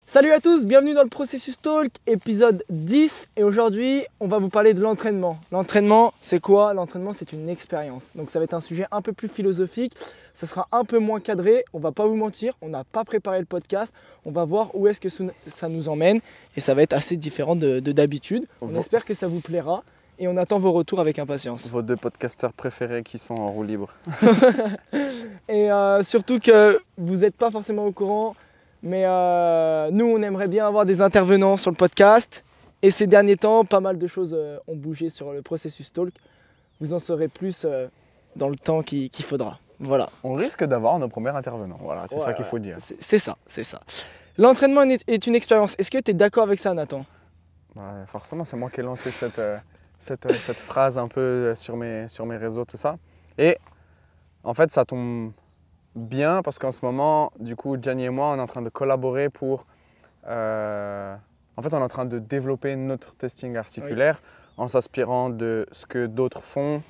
Salut à tous, bienvenue dans le Processus Talk, épisode 10. Et aujourd'hui, on va vous parler de l'entraînement. L'entraînement, c'est quoi? L'entraînement, c'est une expérience. Donc ça va être un sujet un peu plus philosophique, ça sera un peu moins cadré. On va pas vous mentir, on n'a pas préparé le podcast. On va voir où est-ce que ça nous emmène. Et ça va être assez différent de d'habitude. On espère que ça vous plaira. Et on attend vos retours avec impatience. Vos deux podcasteurs préférés qui sont en roue libre. Et surtout que vous n'êtes pas forcément au courant. Mais nous, on aimerait bien avoir des intervenants sur le podcast. Et ces derniers temps, pas mal de choses ont bougé sur le Processus Talk. Vous en saurez plus dans le temps qu'il faudra. Voilà. On risque d'avoir nos premiers intervenants. Voilà, c'est ça qu'il faut dire. C'est ça. L'entraînement est une expérience. Est-ce que tu es d'accord avec ça, Nathan? Forcément, c'est moi qui ai lancé cette phrase un peu sur mes réseaux, tout ça. Et en fait, ça tombe bien parce qu'en ce moment, du coup, Gianni et moi, on est en train de collaborer pour… en fait, on est en train de développer notre testing articulaire en s'inspirant de ce que d'autres font,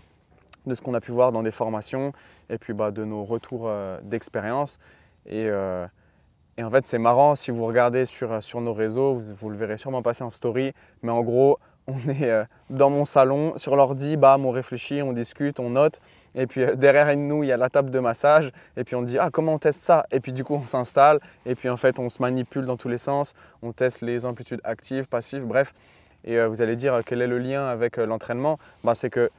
de ce qu'on a pu voir dans des formations et puis de nos retours d'expérience. Et en fait, c'est marrant, si vous regardez sur nos réseaux, vous le verrez sûrement passer en story, mais en gros, on est dans mon salon, sur l'ordi, on réfléchit, on discute, on note. Et puis derrière nous, il y a la table de massage. Et puis on dit « Ah, comment on teste ça ?» Et puis du coup, on s'installe. Et puis en fait, on se manipule dans tous les sens. On teste les amplitudes actives, passives, bref. Et vous allez dire quel est le lien avec l'entraînement. C'est que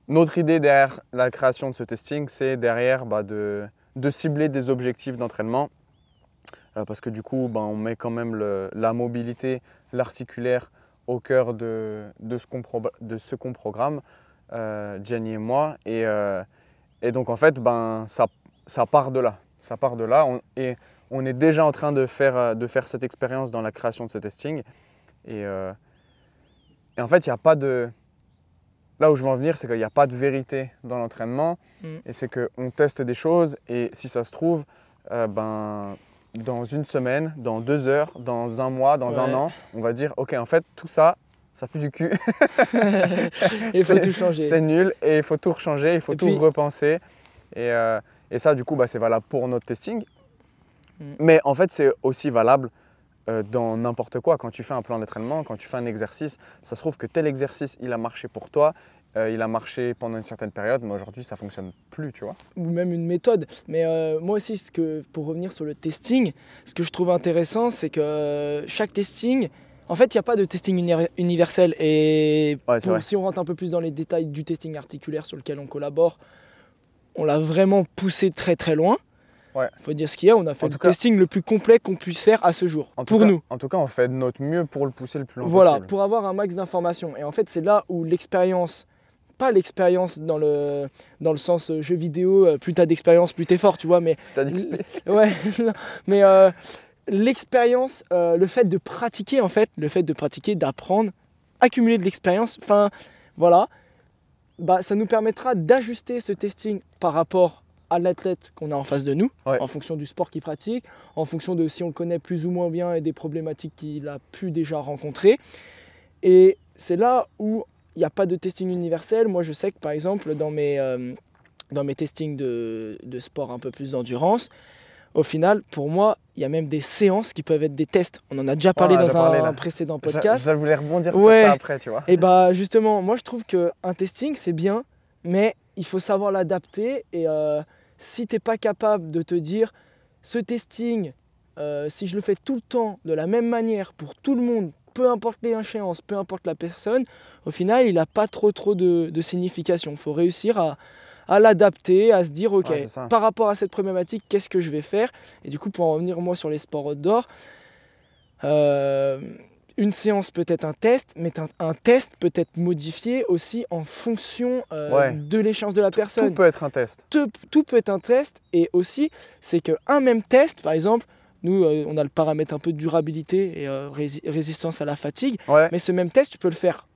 notre idée derrière la création de ce testing, c'est derrière de cibler des objectifs d'entraînement. Parce que du coup, on met quand même la mobilité, l'articulaire, au cœur de ce qu'on programme, Gianni et moi. Et donc en fait, ça part de là. Ça part de là. On est déjà en train de faire cette expérience dans la création de ce testing. Et en fait, il n'y a pas de… Là où je veux en venir, c'est qu'il n'y a pas de vérité dans l'entraînement. Et c'est qu'on teste des choses et si ça se trouve, dans une semaine, dans 2 heures, dans un mois, dans un an, on va dire « Ok, en fait, tout ça, ça pue du cul. Il faut tout changer. C'est nul et il faut tout rechanger, il faut tout repenser. » Et ça, du coup, c'est valable pour notre testing. Mais en fait, c'est aussi valable dans n'importe quoi. Quand tu fais un plan d'entraînement, quand tu fais un exercice, ça se trouve que tel exercice, il a marché pour toi. Il a marché pendant une certaine période, mais aujourd'hui, ça ne fonctionne plus, tu vois. Ou même une méthode. Mais moi aussi, pour revenir sur le testing, ce que je trouve intéressant, c'est que chaque testing, en fait, il n'y a pas de testing universel. Et si on rentre un peu plus dans les détails du testing articulaire sur lequel on collabore, on l'a vraiment poussé très très loin. Il faut dire ce qu'il y a, on a fait le testing le plus complet qu'on puisse faire à ce jour, nous. En tout cas, on fait de notre mieux pour le pousser le plus loin possible. Pour avoir un max d'informations. Et en fait, c'est là où l'expérience… Pas l'expérience dans le sens jeu vidéo, plus t'as d'expérience, plus t'es fort, tu vois, mais… T'as d'XP. Ouais, mais l'expérience, le fait de pratiquer en fait, d'apprendre, accumuler de l'expérience, voilà, ça nous permettra d'ajuster ce testing par rapport à l'athlète qu'on a en face de nous, en fonction du sport qu'il pratique, en fonction de si on le connaît plus ou moins bien et des problématiques qu'il a pu déjà rencontrer. Et c'est là où il n'y a pas de testing universel. Moi, je sais que par exemple, dans mes testings de sport un peu plus d'endurance, au final, pour moi, il y a même des séances qui peuvent être des tests. On en a déjà parlé dans un précédent podcast. Je voulais rebondir sur ça après, tu vois. Et justement, moi, je trouve qu'un testing, c'est bien, mais il faut savoir l'adapter. Et si tu n'es pas capable de te dire, ce testing, si je le fais tout le temps de la même manière pour tout le monde, peu importe les échéances, peu importe la personne, au final, il n'a pas trop de signification. Il faut réussir à l'adapter, à se dire, ok, par rapport à cette problématique, qu'est-ce que je vais faire? Et du coup, pour en revenir moi sur les sports outdoor, une séance peut être un test, mais un test peut être modifié aussi en fonction de l'échéance de la personne. Tout peut être un test. Tout peut être un test, et aussi, c'est qu'un même test, par exemple, nous, on a le paramètre un peu de durabilité et résistance à la fatigue. Mais ce même test, tu peux le faire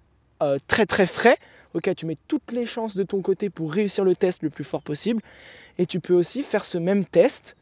très très frais. Ok, tu mets toutes les chances de ton côté pour réussir le test le plus fort possible. Et tu peux aussi faire ce même test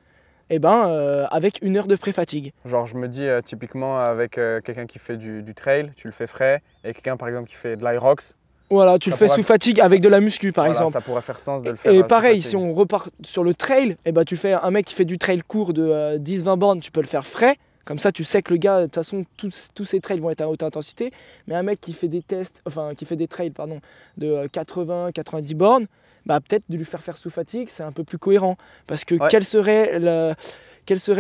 avec 1 heure de pré-fatigue. Genre, je me dis typiquement avec quelqu'un qui fait du trail, tu le fais frais. Et quelqu'un par exemple qui fait de l'Irox, Voilà, tu le fais sous fatigue avec de la muscu par exemple. Ça pourrait faire sens de le faire. Et pareil, si on repart sur le trail, tu fais un mec qui fait du trail court de 10-20 bornes, tu peux le faire frais. Comme ça, tu sais que le gars, de toute façon, tous ses trails vont être à haute intensité. Mais un mec qui fait des trails de 80, 90 bornes, bah, peut-être de lui faire sous fatigue, c'est un peu plus cohérent. Parce que Ouais. quel serait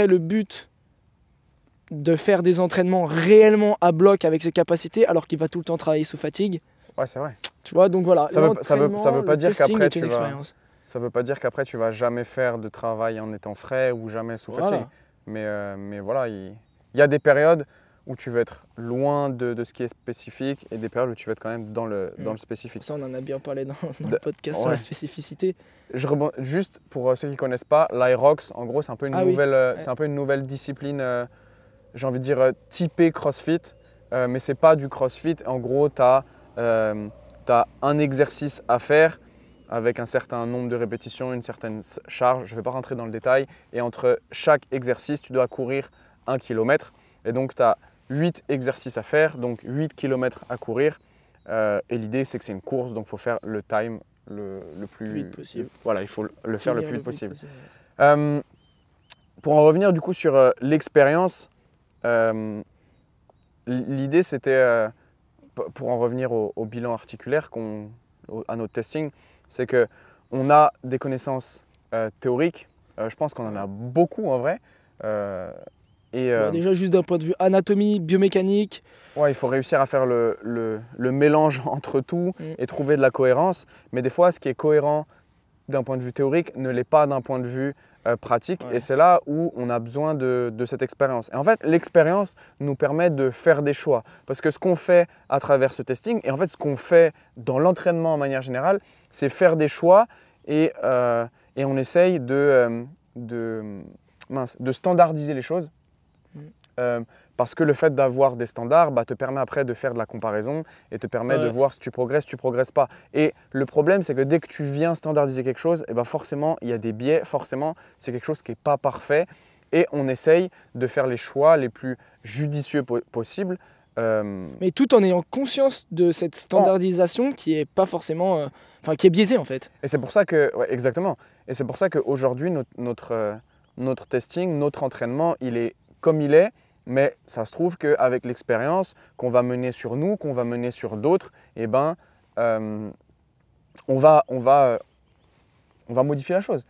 le but de faire des entraînements réellement à bloc avec ses capacités alors qu'il va tout le temps travailler sous fatigue? Ouais, c'est vrai. Tu vois, donc voilà. Ça veut pas le dire testing qu'après est une expérience. Ça veut pas dire qu'après tu vas jamais faire de travail en étant frais ou jamais sous Voilà. fatigue. Mais voilà, il y a des périodes où tu vas être loin de ce qui est spécifique et des périodes où tu vas être quand même dans le spécifique. Ça, on en a bien parlé dans le podcast sur Ouais. la spécificité. Juste pour ceux qui ne connaissent pas, l'Aerox, en gros, c'est un peu une Oui. c'est un peu une nouvelle discipline, j'ai envie de dire typée CrossFit, mais c'est pas du CrossFit. En gros, tu as un exercice à faire avec un certain nombre de répétitions, une certaine charge. Je ne vais pas rentrer dans le détail. Et entre chaque exercice, tu dois courir 1 km. Et donc, tu as 8 exercices à faire, donc 8 km à courir. Et l'idée, c'est que c'est une course, donc il faut faire le time le plus vite possible. Voilà, il faut le faire le Finir plus vite possible. ouais. Pour en revenir du coup sur l'expérience, l'idée c'était, pour en revenir au bilan articulaire, à notre testing, c'est qu'on a des connaissances théoriques. Je pense qu'on en a beaucoup en vrai. Déjà, juste d'un point de vue anatomie, biomécanique. Ouais, il faut réussir à faire le mélange entre tout et trouver de la cohérence. Mais des fois, ce qui est cohérent d'un point de vue théorique ne l'est pas d'un point de vue pratique. Ouais. Et c'est là où on a besoin de cette expérience. Et en fait, l'expérience nous permet de faire des choix. Parce que ce qu'on fait à travers ce testing, et en fait ce qu'on fait dans l'entraînement en manière générale, c'est faire des choix et on essaye de standardiser les choses. Parce que le fait d'avoir des standards te permet après de faire de la comparaison et te permet de voir si tu progresses pas. Et le problème, c'est que dès que tu viens standardiser quelque chose, forcément, il y a des biais, forcément, c'est quelque chose qui n'est pas parfait et on essaye de faire les choix les plus judicieux possibles. Mais tout en ayant conscience de cette standardisation qui est pas forcément… qui est biaisée en fait. Et c'est pour ça que… Ouais, exactement. Et c'est pour ça qu'aujourd'hui, notre testing, notre entraînement, il est comme il est. Mais ça se trouve qu'avec l'expérience qu'on va mener sur nous, qu'on va mener sur d'autres, on va modifier la chose.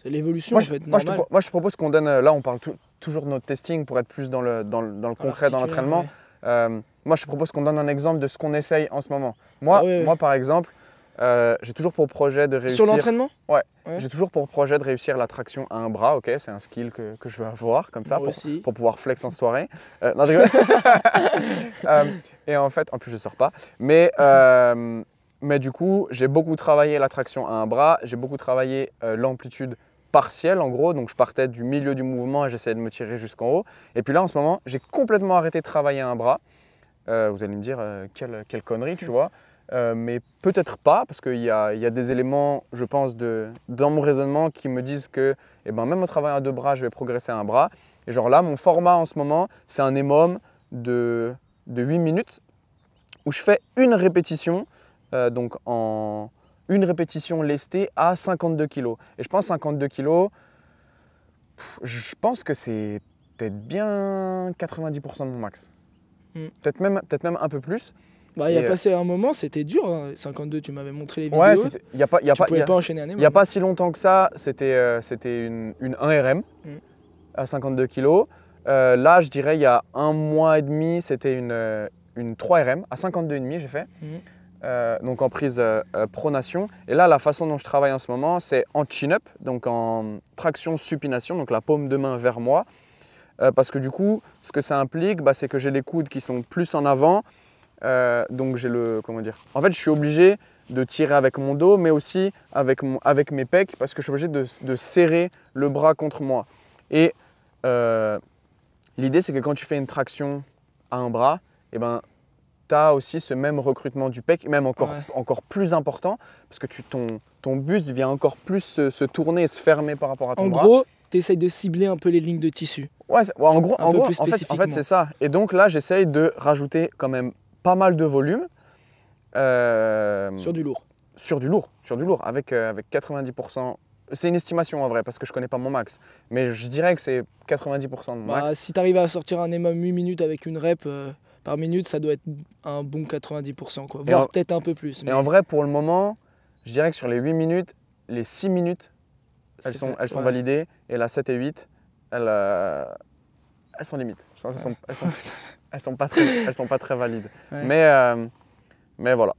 C'est l'évolution en fait, normal. Moi, je te propose qu'on donne, là on parle toujours de notre testing pour être plus dans le concret, dans l'entraînement. Ouais. Moi, je te propose qu'on donne un exemple de ce qu'on essaye en ce moment. Moi, par exemple, j'ai toujours pour projet de réussir… Sur l'entraînement ? Ouais. J'ai toujours pour projet de réussir la traction à un bras, ok, c'est un skill que je veux avoir comme ça pour pouvoir flex en soirée. Non, je rigole. Et en fait, en plus je sors pas. Mais du coup, j'ai beaucoup travaillé la traction à un bras, j'ai beaucoup travaillé l'amplitude partielle en gros, donc je partais du milieu du mouvement et j'essayais de me tirer jusqu'en haut. Et puis là, en ce moment, j'ai complètement arrêté de travailler à un bras. Vous allez me dire, quelle connerie, tu vois. Mais peut-être pas, parce qu'il y a des éléments, je pense, dans mon raisonnement qui me disent que même en travaillant à 2 bras, je vais progresser à un bras. Et genre là, mon format en ce moment, c'est un EMOM de 8 minutes où je fais une répétition, donc une répétition lestée à 52 kg. Et je pense 52 kg, je pense que c'est peut-être bien 90% de mon max. Peut-être même un peu plus. Il y a passé un moment, c'était dur. Hein. 52, tu m'avais montré les vidéos. Ouais, tu pouvais pas enchaîner un Il n'y a pas si longtemps que ça, c'était une 1RM à 52 kg. Là, je dirais, il y a 1 mois et demi, c'était une 3RM à 52,5 j'ai fait. Donc en prise pronation. Et là, la façon dont je travaille en ce moment, c'est en chin-up, donc en traction supination, donc la paume de main vers moi. Parce que du coup, ce que ça implique, c'est que j'ai les coudes qui sont plus en avant. Donc j'ai en fait, je suis obligé de tirer avec mon dos, mais aussi avec mes pecs, parce que je suis obligé de serrer le bras contre moi. Et l'idée, c'est que quand tu fais une traction à un bras, tu as aussi ce même recrutement du pec, même encore plus important, parce que ton buste vient encore plus se tourner et se fermer par rapport à ton bras. En gros, tu essayes de cibler un peu les lignes de tissu. Ouais, en gros, en fait c'est ça. Et donc là, j'essaye de rajouter quand même pas mal de volume. Sur du lourd. Sur du lourd, avec 90% c'est une estimation en vrai, parce que je connais pas mon max. Mais je dirais que c'est 90% de mon Bah, max. si tu arrives à sortir un EMOM 8 minutes avec une rep par minute, ça doit être un bon 90%, quoi. Voire peut-être un peu plus. Et en vrai, pour le moment, je dirais que sur les 8 minutes, les 6 minutes, elles sont ouais. validées. Et la 7 et 8, elles sont limites. Je pense elles sont pas très valides. Ouais. Mais voilà.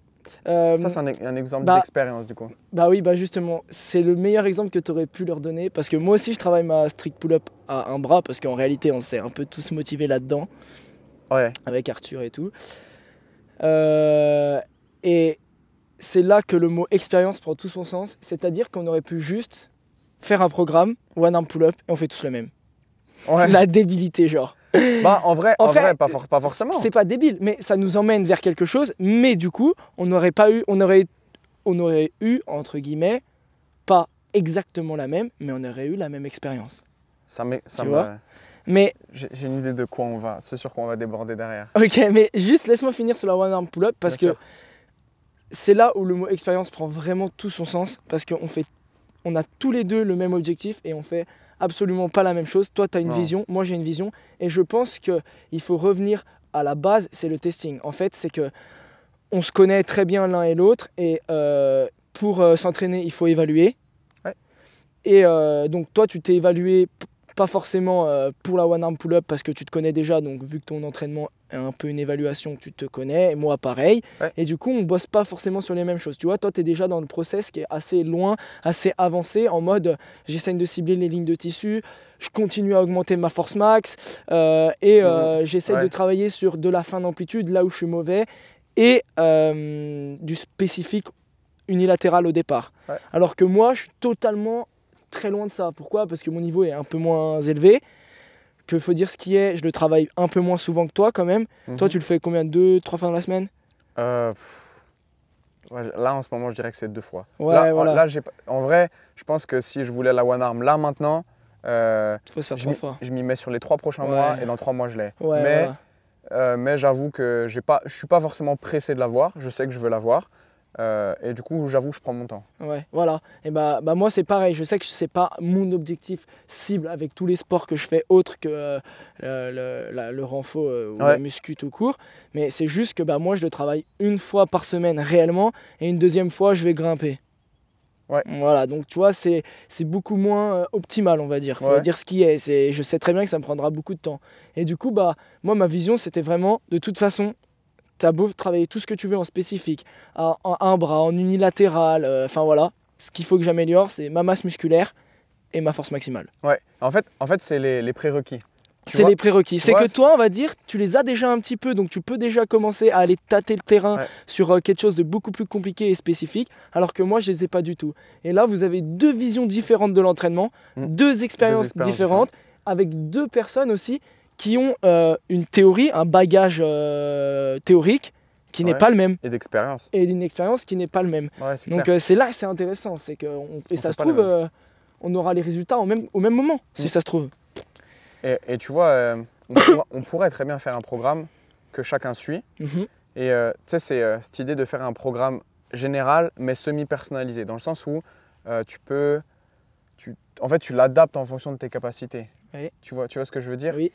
Ça, c'est un exemple d'expérience du coup. Bah oui, bah justement, c'est le meilleur exemple que tu aurais pu leur donner. Parce que moi aussi, je travaille ma strict pull-up à un bras. Parce qu'en réalité, on s'est un peu tous motivés là-dedans. Ouais. Avec Arthur et tout. Et c'est là que le mot expérience prend tout son sens. C'est-à-dire qu'on aurait pu juste faire un programme, one arm pull-up, et on fait tous le même. Ouais. La débilité, genre. Bah, en vrai pas forcément. C'est pas débile, mais ça nous emmène vers quelque chose. Mais du coup, on aurait eu, entre guillemets, pas exactement la même, mais on aurait eu la même expérience. Tu vois. Mais j'ai une idée de quoi ce sur quoi on va déborder derrière. Ok, mais juste laisse-moi finir sur la one arm pull-up parce que c'est là où le mot expérience prend vraiment tout son sens parce qu'on a tous les deux le même objectif et on fait absolument pas la même chose. Toi, tu as une vision, moi j'ai une vision et je pense qu'il faut revenir à la base, c'est le testing. En fait, c'est que on se connaît très bien l'un et l'autre et pour s'entraîner, il faut évaluer. Ouais. Et donc toi, tu t'es évalué pas forcément pour la one arm pull-up parce que tu te connais déjà, donc vu que ton entraînement est un peu une évaluation, tu te connais, et moi pareil. Ouais. Et du coup, on bosse pas forcément sur les mêmes choses. Tu vois, toi, tu es déjà dans le process qui est assez loin, assez avancé, en mode j'essaye de cibler les lignes de tissu, je continue à augmenter ma force max, j'essaye de travailler sur de la fin d'amplitude, là où je suis mauvais, et du spécifique unilatéral au départ. Ouais. Alors que moi, je suis totalement très loin de ça. Pourquoi ? Parce que mon niveau est un peu moins élevé, que faut dire ce qui est, je le travaille un peu moins souvent que toi quand même. Toi, tu le fais combien, 2-3 fois dans la semaine ? Là, en ce moment, je dirais que c'est 2 fois. Ouais, là, en vrai, je pense que si je voulais la one arm là maintenant, faut se faire 3 fois. Je m'y mets sur les 3 prochains mois et dans 3 mois, je l'ai. Mais j'avoue que je ne suis pas forcément pressé de l'avoir. Je sais que je veux l'avoir. Et du coup, j'avoue, je prends mon temps. Ouais, voilà. Et bah moi, c'est pareil. Je sais que c'est pas mon objectif cible avec tous les sports que je fais autres que le renfo ou la muscu tout court. Mais c'est juste que moi, je le travaille une fois par semaine réellement et une deuxième fois, je vais grimper. Ouais. Voilà, donc tu vois, c'est beaucoup moins optimal, on va dire. Faut dire ce qui est. Je sais très bien que ça me prendra beaucoup de temps. Et du coup, moi, ma vision, c'était vraiment, de toute façon, tu as beau travailler tout ce que tu veux en spécifique, en un bras, en unilatéral, enfin voilà. Ce qu'il faut que j'améliore, c'est ma masse musculaire et ma force maximale. Ouais, en fait c'est les prérequis. C'est les prérequis. C'est que toi, on va dire, tu les as déjà un petit peu, donc tu peux déjà commencer à aller tâter le terrain sur quelque chose de beaucoup plus compliqué et spécifique, alors que moi, je les ai pas du tout. Et là, vous avez 2 visions différentes de l'entraînement, 2 expériences différentes, avec 2 personnes aussi qui ont une théorie, un bagage théorique qui n'est pas le même. Et d'expérience. Et une expérience qui n'est pas le même. Ouais, donc c'est là que c'est intéressant. C'est que et ça se trouve, on aura les résultats au même moment, si ça se trouve. Et tu vois, on pourrait très bien faire un programme que chacun suit. Et tu sais, c'est cette idée de faire un programme général, mais semi-personnalisé, dans le sens où en fait, tu l'adaptes en fonction de tes capacités. Oui. Tu vois ce que je veux dire ? Oui.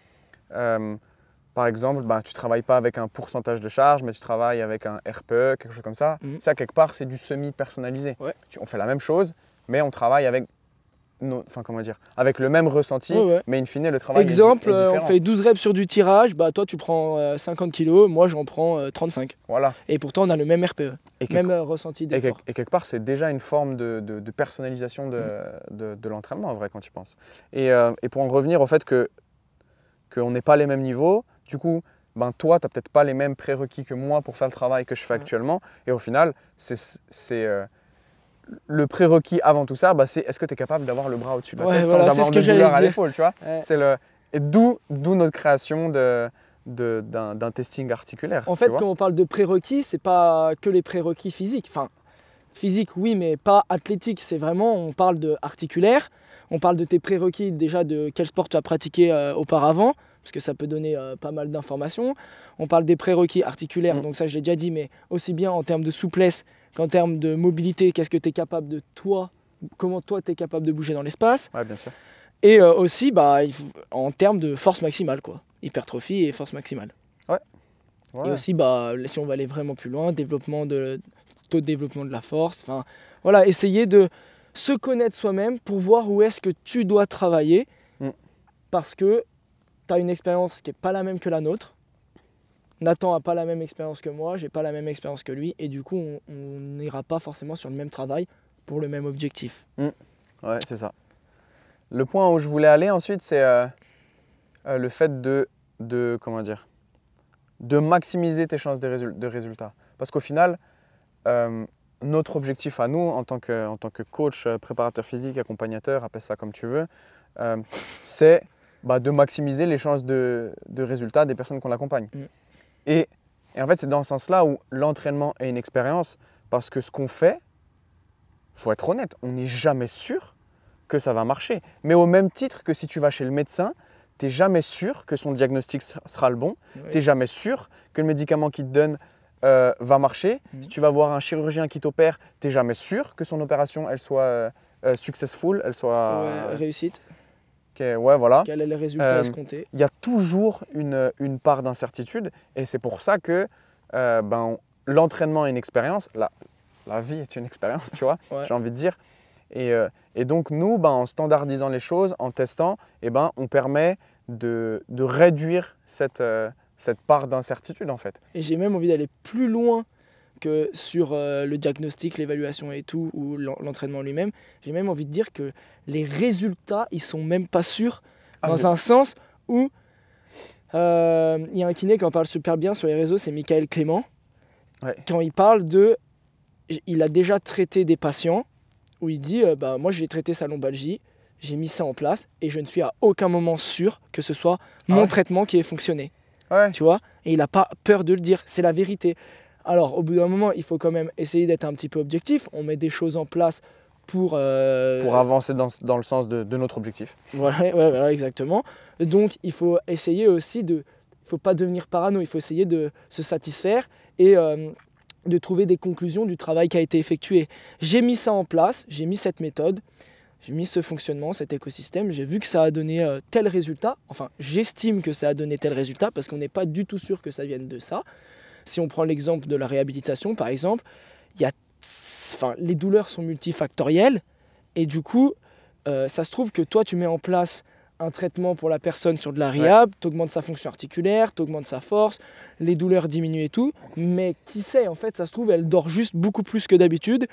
Par exemple, tu ne travailles pas avec un pourcentage de charge, mais tu travailles avec un RPE, quelque chose comme ça. Ça, quelque part, c'est du semi-personnalisé. Ouais. On fait la même chose, mais on travaille avec avec le même ressenti, mais in fine, le travail est différent. On fait 12 reps sur du tirage, toi tu prends 50 kg, moi j'en prends 35. Voilà. Et pourtant on a le même RPE, même ressenti d'effort. Et quelque part, c'est déjà une forme de personnalisation de l'entraînement, en vrai, quand tu penses. Et pour en revenir au fait qu'on n'est pas les mêmes niveaux, du coup, toi, tu n'as peut-être pas les mêmes prérequis que moi pour faire le travail que je fais actuellement. Et au final, le prérequis avant tout ça, c'est est-ce que tu es capable d'avoir le bras au-dessus de la tête sans avoir de douleur à l'épaule, tu vois. Et d'où notre création d'un testing articulaire. En fait, quand on parle de prérequis, c'est pas que les prérequis physiques. Enfin, physique, oui, mais pas athlétique. C'est vraiment, on parle de articulaire, on parle de tes prérequis déjà de quel sport tu as pratiqué auparavant, parce que ça peut donner pas mal d'informations. On parle des prérequis articulaires, donc ça je l'ai déjà dit, mais aussi bien en termes de souplesse qu'en termes de mobilité, qu'est-ce que tu es capable de toi comment toi tu es capable de bouger dans l'espace. Ouais, bien sûr. Et aussi bah, en termes de force maximale, quoi. Hypertrophie et force maximale. Ouais. Et aussi, bah, si on va aller vraiment plus loin, taux de développement de la force. Enfin, voilà, essayer de se connaître soi-même pour voir où est-ce que tu dois travailler. Parce que tu as une expérience qui n'est pas la même que la nôtre. Nathan n'a pas la même expérience que moi, j'ai pas la même expérience que lui. Et du coup, on n'ira pas forcément sur le même travail pour le même objectif. Ouais, c'est ça. Le point où je voulais aller ensuite, c'est le fait comment dire, de maximiser tes chances de résultats. Parce qu'au final, notre objectif à nous, en tant que coach, préparateur physique, accompagnateur, appelle ça comme tu veux, c'est de maximiser les chances de résultats des personnes qu'on accompagne. Et en fait, c'est dans ce sens-là où l'entraînement est une expérience, parce que ce qu'on fait, il faut être honnête, on n'est jamais sûr que ça va marcher. Mais au même titre que si tu vas chez le médecin, tu n'es jamais sûr que son diagnostic sera le bon. Oui. Tu n'es jamais sûr que le médicament qu'il te donne va marcher. Si tu vas voir un chirurgien qui t'opère, tu n'es jamais sûr que son opération elle soit successful, elle soit… réussite. Ouais, voilà. Quel est le résultat escompté? Il y a toujours une part d'incertitude, et c'est pour ça que l'entraînement est une expérience. La vie est une expérience, tu vois, j'ai envie de dire. Et donc nous, en standardisant les choses, en testant, on permet de réduire cette part d'incertitude en fait. Et j'ai même envie d'aller plus loin que sur le diagnostic, l'évaluation et tout, ou l'entraînement lui-même. J'ai même envie de dire que les résultats, ils sont même pas sûrs, dans un sens où il y a un kiné qui en parle super bien sur les réseaux, c'est Michael Clément. Ouais. Quand il parle il a déjà traité des patients, où il dit moi j'ai traité sa lombalgie, j'ai mis ça en place et je ne suis à aucun moment sûr que ce soit mon traitement qui ait fonctionné. Ouais. Tu vois? Et il n'a pas peur de le dire, c'est la vérité. Alors au bout d'un moment, il faut quand même essayer d'être un petit peu objectif. On met des choses en place pour avancer dans le sens de notre objectif. Voilà, exactement. Donc il faut essayer aussi il ne faut pas devenir parano, il faut essayer de se satisfaire et de trouver des conclusions du travail qui a été effectué. J'ai mis ça en place, j'ai mis cette méthode, j'ai mis ce fonctionnement, cet écosystème, j'ai vu que ça a donné tel résultat, enfin j'estime que ça a donné tel résultat parce qu'on n'est pas du tout sûr que ça vienne de ça. Si on prend l'exemple de la réhabilitation par exemple, les douleurs sont multifactorielles et du coup ça se trouve que toi tu mets en place un traitement pour la personne sur de la rehab, tu augmentes sa fonction articulaire, tu augmentes sa force, les douleurs diminuent et tout, mais qui sait, en fait, ça se trouve, elle dort juste beaucoup plus que d'habitude,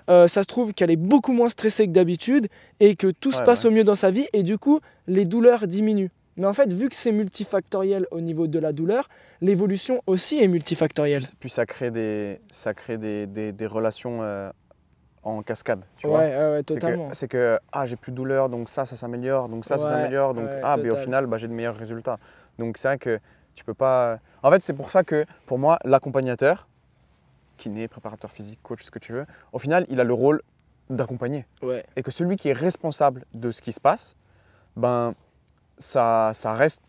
ça se trouve qu'elle est beaucoup moins stressée que d'habitude et que tout se passe au mieux dans sa vie et du coup, les douleurs diminuent. Mais en fait, vu que c'est multifactoriel au niveau de la douleur, l'évolution aussi est multifactorielle. Puis ça crée des relations en cascade, tu vois. Ouais, totalement. C'est que j'ai plus de douleur, donc ça s'améliore, donc ça s'améliore, donc mais au final, j'ai de meilleurs résultats. Donc c'est vrai que tu peux pas… En fait, c'est pour ça que, pour moi, l'accompagnateur, kiné, préparateur physique, coach, ce que tu veux, au final, il a le rôle d'accompagner. Ouais. Et que celui qui est responsable de ce qui se passe, ça reste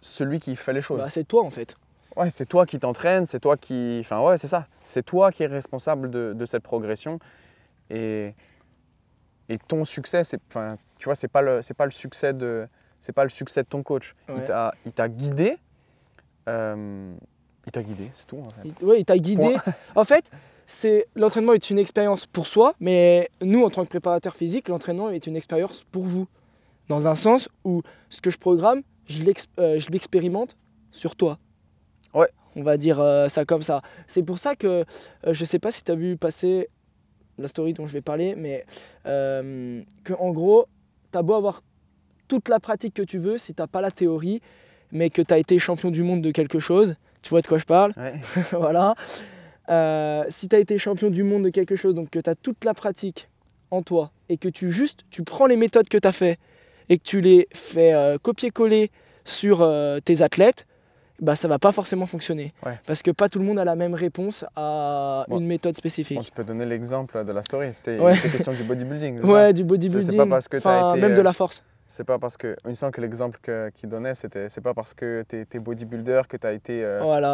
celui qui fait les choses. C'est toi, en fait. Ouais, c'est toi qui t'entraînes, c'est toi qui… Enfin, ouais, c'est ça. C'est toi qui es responsable de cette progression. Et ton succès, tu vois, c'est pas le succès de ton coach. Ouais. Il t'a guidé. C'est tout en fait. Oui, il t'a guidé. En fait, l'entraînement est une expérience pour soi, mais nous, en tant que préparateur physique, l'entraînement est une expérience pour vous. Dans un sens où ce que je programme, je l'expérimente sur toi. Ouais. On va dire ça comme ça. C'est pour ça que je sais pas si tu as vu passer la story dont je vais parler, mais qu'en gros, tu as beau avoir toute la pratique que tu veux, si tu n'as pas la théorie, mais que tu as été champion du monde de quelque chose, tu vois de quoi je parle? Ouais. Voilà. Si tu as été champion du monde de quelque chose, donc que tu as toute la pratique en toi, et que tu prends les méthodes que tu as fait, et que tu les fais copier-coller sur tes athlètes, ça va pas forcément fonctionner. Ouais. Parce que pas tout le monde a la même réponse à une méthode spécifique. Bon, tu peux donner l'exemple de la story, c'était question du bodybuilding. Ouais, du bodybuilding, c'est pas parce que t'as été, même de la force. C'est pas parce que, il me semble que l'exemple qu'il donnait, c'est pas parce que t'es bodybuilder que t'as été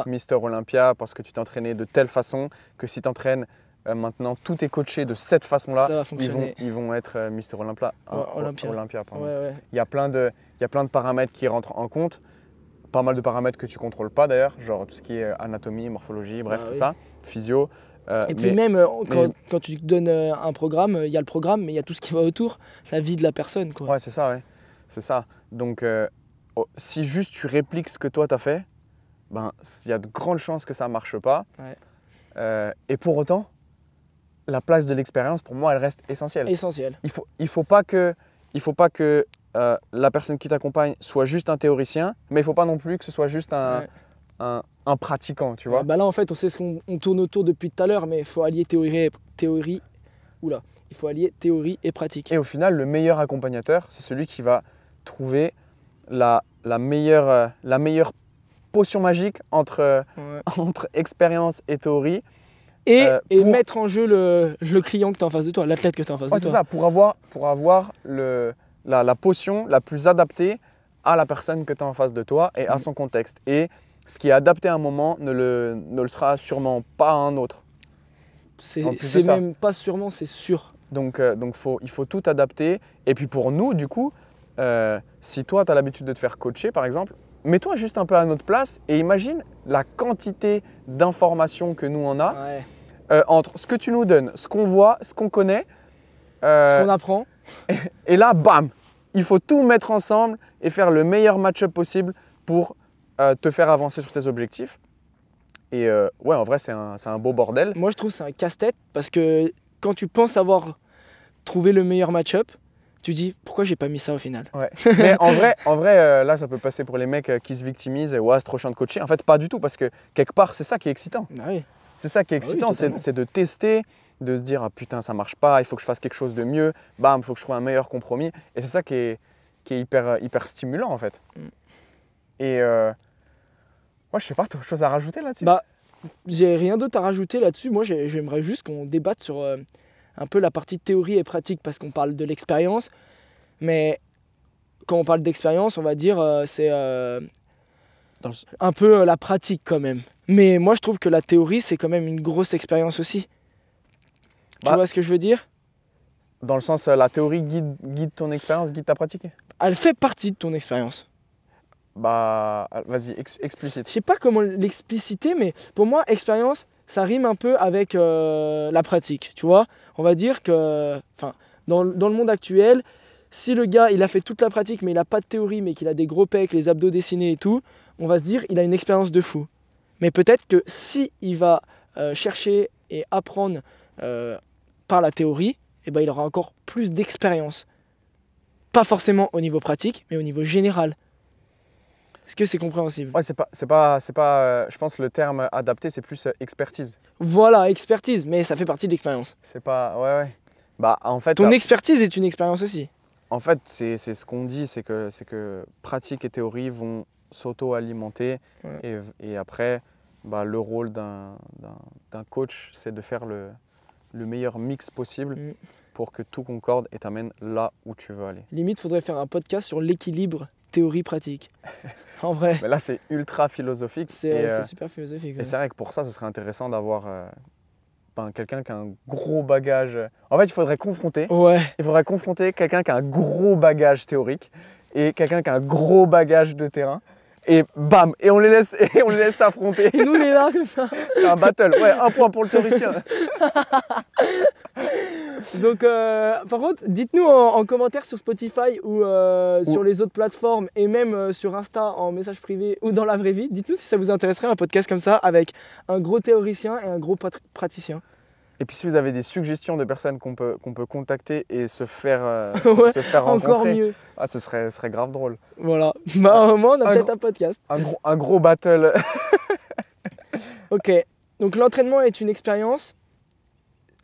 Mister Olympia, parce que tu t'entraînais de telle façon, que si t'entraînes maintenant tout est coaché de cette façon-là, Ça va fonctionner. ils vont être Mister Olympia. Olympia. Pardon. Ouais. Il y a plein de paramètres qui rentrent en compte. Pas mal de paramètres que tu contrôles pas d'ailleurs, genre tout ce qui est anatomie, morphologie, bref, tout ça, physio. Et puis même quand tu donnes un programme, il y a le programme, mais il y a tout ce qui va autour, la vie de la personne, quoi. Ouais, c'est ça, ouais. C'est ça. Donc, si juste tu répliques ce que toi t'as fait, ben, il y a de grandes chances que ça marche pas. Ouais. Et pour autant, la place de l'expérience, pour moi, elle reste essentielle. Essentiel. Il faut pas que la personne qui t'accompagne soit juste un théoricien, mais il faut pas non plus que ce soit juste un pratiquant, tu vois. Bah là, en fait, on sait ce qu'on tourne autour depuis tout à l'heure, mais il faut allier théorie et pratique. Et au final, le meilleur accompagnateur, c'est celui qui va trouver la meilleure potion magique entre expérience et théorie. Et mettre en jeu le client que tu as en face de toi, l'athlète que tu as en face de toi. C'est ça, pour avoir la potion la plus adaptée à la personne que tu as en face de toi et à son contexte. Et ce qui est adapté à un moment ne le sera sûrement pas à un autre. C'est même pas sûrement, c'est sûr. Donc il faut tout adapter. Et puis pour nous, du coup, si toi, tu as l'habitude de te faire coacher, par exemple, mets-toi juste un peu à notre place et imagine la quantité d'informations que nous on a entre ce que tu nous donnes, ce qu'on voit, ce qu'on connaît. Ce qu'on apprend. Et là, bam, il faut tout mettre ensemble et faire le meilleur match-up possible pour te faire avancer sur tes objectifs. Et ouais, en vrai, c'est un beau bordel. Moi, je trouve que c'est un casse-tête parce que quand tu penses avoir trouvé le meilleur match-up, tu dis pourquoi j'ai pas mis ça au final. Ouais. Mais en vrai là, ça peut passer pour les mecs qui se victimisent et ouais, c'est trop chiant de coacher. En fait, pas du tout parce que quelque part, c'est ça qui est excitant. Ah oui. C'est ça qui est excitant, c'est de tester, de se dire ah, putain, ça marche pas, il faut que je fasse quelque chose de mieux, bam, il faut que je trouve un meilleur compromis. Et c'est ça qui est hyper stimulant en fait. Et moi, je sais pas, tu as autre chose à rajouter là-dessus? Bah, j'ai rien d'autre à rajouter là-dessus. Moi, j'aimerais juste qu'on débatte sur un peu la partie théorie et pratique parce qu'on parle de l'expérience. Mais quand on parle d'expérience, on va dire c'est un peu la pratique quand même. Mais moi, je trouve que la théorie, c'est quand même une grosse expérience aussi. Tu vois ce que je veux dire? Dans le sens, la théorie guide ton expérience, guide ta pratique? Elle fait partie de ton expérience. Bah, vas-y, explicite. Je sais pas comment l'expliciter, mais pour moi, expérience, ça rime un peu avec la pratique, tu vois. On va dire que, dans le monde actuel, si le gars, il a fait toute la pratique, mais il n'a pas de théorie, mais qu'il a des gros pecs, les abdos dessinés et tout, on va se dire, il a une expérience de fou. Mais peut-être que si il va chercher et apprendre par la théorie, eh ben, il aura encore plus d'expérience. Pas forcément au niveau pratique, mais au niveau général. Est-ce que c'est compréhensible? Ouais, c'est pas je pense que le terme adapté, c'est plus expertise. Voilà, expertise, mais ça fait partie de l'expérience. C'est pas, ouais. Bah, en fait, ton expertise est une expérience aussi. En fait, c'est ce qu'on dit, c'est que pratique et théorie vont s'auto-alimenter. Et après, bah, le rôle d'un coach, c'est de faire le meilleur mix possible pour que tout concorde et t'amène là où tu veux aller. Limite, il faudrait faire un podcast sur l'équilibre théorie-pratique. En vrai. Mais là, c'est ultra philosophique. C'est super philosophique. Et c'est vrai que pour ça, ce serait intéressant d'avoir quelqu'un qui a un gros bagage. En fait, il faudrait confronter. Ouais. Il faudrait confronter quelqu'un qui a un gros bagage théorique et quelqu'un qui a un gros bagage de terrain. Et bam, et on les laisse s'affronter. Et nous, on est là comme ça. C'est un battle. Ouais, un point pour le théoricien. Donc, par contre, dites-nous en commentaire sur Spotify ou sur les autres plateformes et même sur Insta en message privé ou dans la vraie vie. Dites-nous si ça vous intéresserait un podcast comme ça avec un gros théoricien et un gros praticien. Et puis si vous avez des suggestions de personnes qu'on peut contacter et se faire rencontrer, encore mieux. Ah, ce serait grave drôle. Voilà. Bah, au moins, on a peut-être un podcast. Un gros battle. Ok. Donc l'entraînement est une expérience.